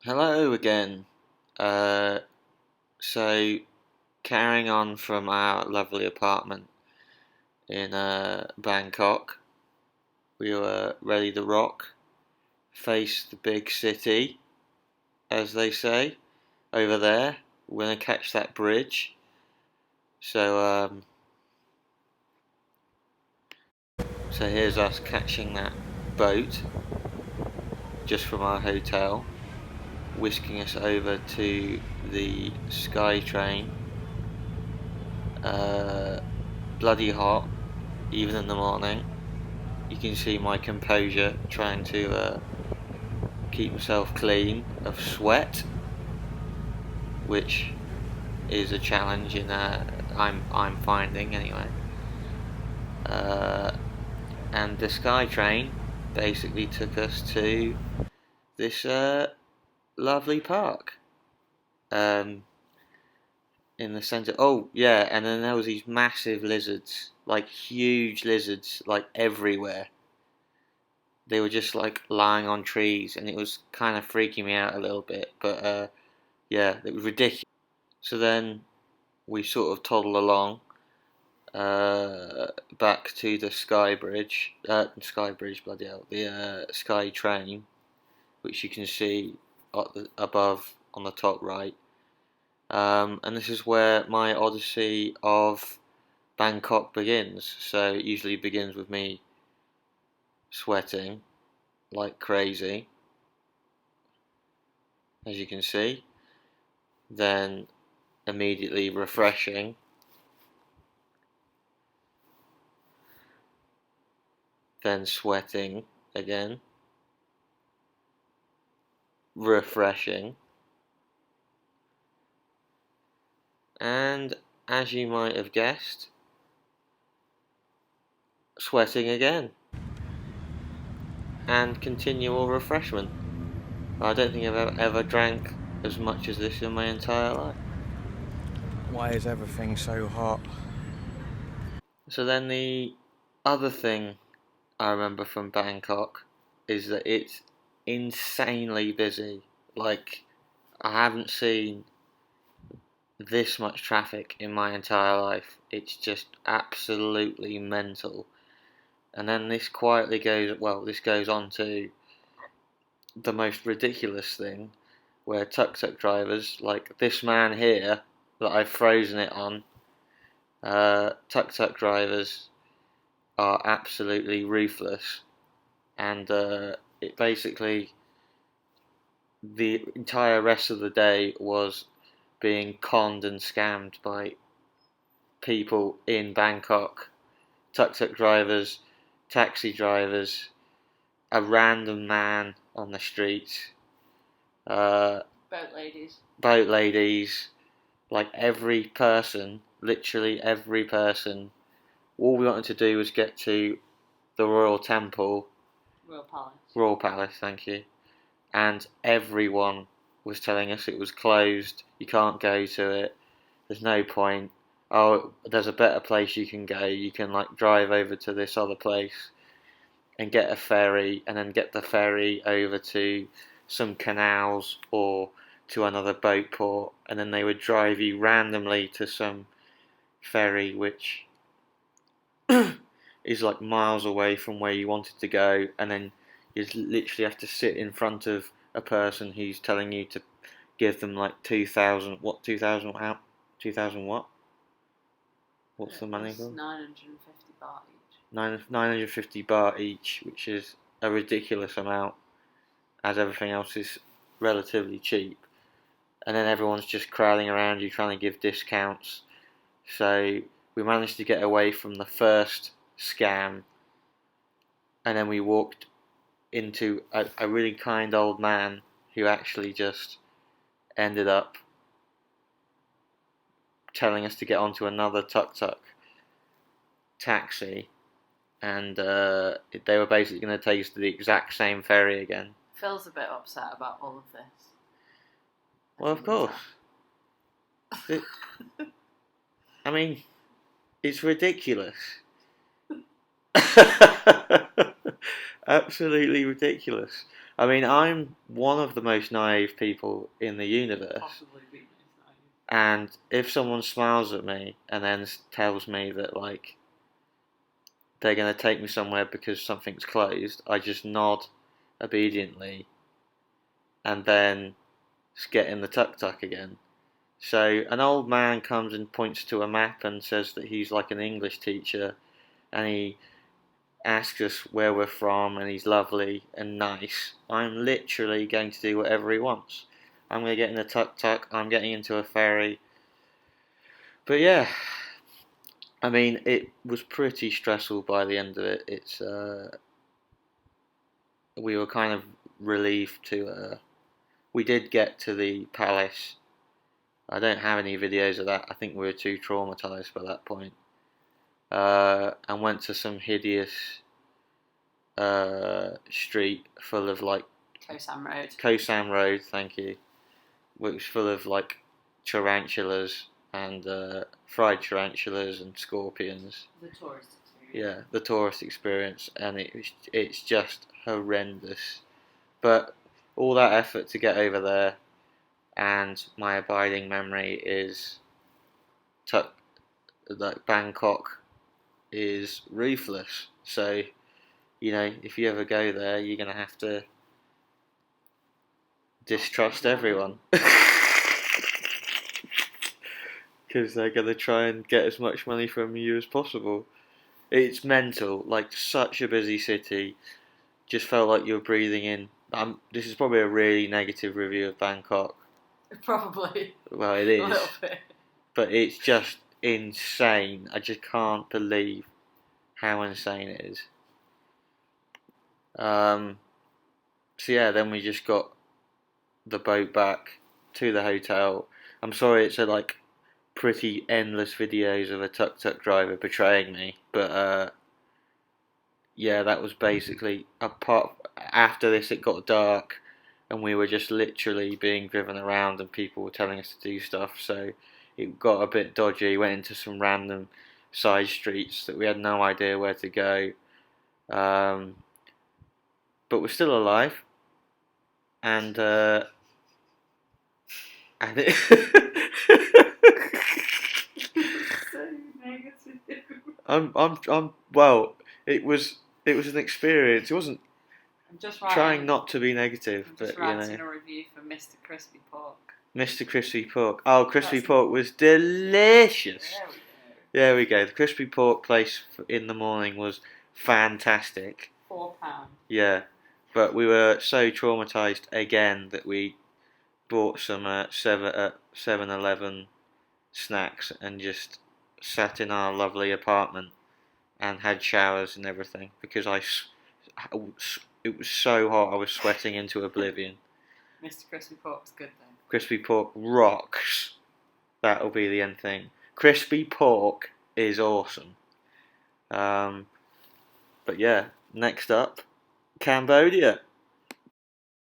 Hello again. Uh, so carrying on from our lovely apartment in Bangkok, we were ready to rock, face the big city, as they say, over there. We're gonna catch that bridge. So so here's us catching that boat just from our hotel, whisking us over to the Sky train. Uh, Bloody hot, even in the morning. You can see my composure trying to keep myself clean of sweat, which is a challenge in I'm finding anyway. Uh, and the Sky Train basically took us to this lovely park in the centre. Oh yeah, and then there was these massive lizards, like huge lizards, like everywhere. They were just like lying on trees, and it was kind of freaking me out a little bit. But yeah, it was ridiculous. So then we sort of toddle along back to the Sky Bridge, bloody hell, the Sky Train, which you can see above on the top right. And this is where my odyssey of Bangkok begins. So it usually begins with me sweating like crazy, as you can see, then immediately refreshing, then sweating again, refreshing, and as you might have guessed, sweating again, and continual refreshment. I don't think I've ever drank as much as this in my entire life. Why is everything so hot? So then the other thing I remember from Bangkok is that it's insanely busy. Like, I haven't seen this much traffic in my entire life. It's just absolutely mental. And then this goes on to the most ridiculous thing where tuk-tuk drivers, like this man here that I've frozen it on, tuk-tuk drivers are absolutely ruthless. And it basically, the entire rest of the day was being conned and scammed by people in Bangkok, tuk-tuk drivers, taxi drivers, a random man on the street, uh, boat ladies, like every person, literally every person. All we wanted to do was get to the Royal Temple, Royal Palace, thank you, and everyone was telling us it was closed. You can't go to it. There's no point. Oh, there's a better place you can go. You can like drive over to this other place and get a ferry, and then get the ferry over to some canals or to another boat port, and then they would drive you randomly to some ferry which is like miles away from where you wanted to go, and then you literally have to sit in front of a person who's telling you to give them like 2,000 what 2,000 out 2,000 what? What's the money called? 950 baht each. 950 baht each, which is a ridiculous amount, as everything else is relatively cheap. And then everyone's just crowding around you trying to give discounts. So we managed to get away from the first scam, and then we walked into a really kind old man who actually just ended up telling us to get onto another tuk-tuk taxi, and they were basically going to take us to the exact same ferry again. Phil's a bit upset about all of this. Well, of course. I mean, it's ridiculous. Absolutely ridiculous. I mean, I'm one of the most naive people in the universe. Possibly be nice. And if someone smiles at me and then tells me that, like, they're going to take me somewhere because something's closed, I just nod obediently and then just get in the tuk-tuk again. So an old man comes and points to a map and says that he's like an English teacher, and he asks us where we're from, and he's lovely and nice. I'm literally going to do whatever he wants. I'm going to get in the tuk-tuk, I'm getting into a ferry. But yeah, I mean, it was pretty stressful by the end of it. We were kind of relieved to. We did get to the palace. I don't have any videos of that. I think we were too traumatized by that point. And went to some hideous street full of like Koh-Sam Road, thank you, which was full of like tarantulas and fried tarantulas and scorpions. the tourist experience. Yeah, the tourist experience, and it's just horrendous. But all that effort to get over there, and my abiding memory is that Bangkok is ruthless. So, you know, if you ever go there, you're gonna have to distrust everyone. Because they're going to try and get as much money from you as possible. It's mental, like such a busy city. Just felt like you were breathing in. This is probably a really negative review of Bangkok. Probably. Well, it A little is. bit. But it's just insane. I just can't believe how insane it is. So yeah, then we just got the boat back to the hotel. I'm sorry it's a like pretty endless videos of a tuk-tuk driver betraying me, but yeah, that was basically apart. After this, it got dark, and we were just literally being driven around, and people were telling us to do stuff. So it got a bit dodgy. Went into some random side streets that we had no idea where to go, but we're still alive, and and it. So negative. Well, it was an experience. It wasn't I'm just trying not to be negative, I'm but just writing a review for Mr. Crispy Pork. Mr. Crispy Pork. Oh, Crispy That's- Pork was delicious. There we go. There we go. The Crispy Pork place in the morning was fantastic. £4. Yeah, but we were so traumatized again that we bought some 7-Eleven snacks and just sat in our lovely apartment and had showers and everything because it was so hot I was sweating into oblivion. Mr. Crispy Pork's good though. Crispy Pork rocks. That'll be the end thing. Crispy Pork is awesome. But yeah, next up, Cambodia.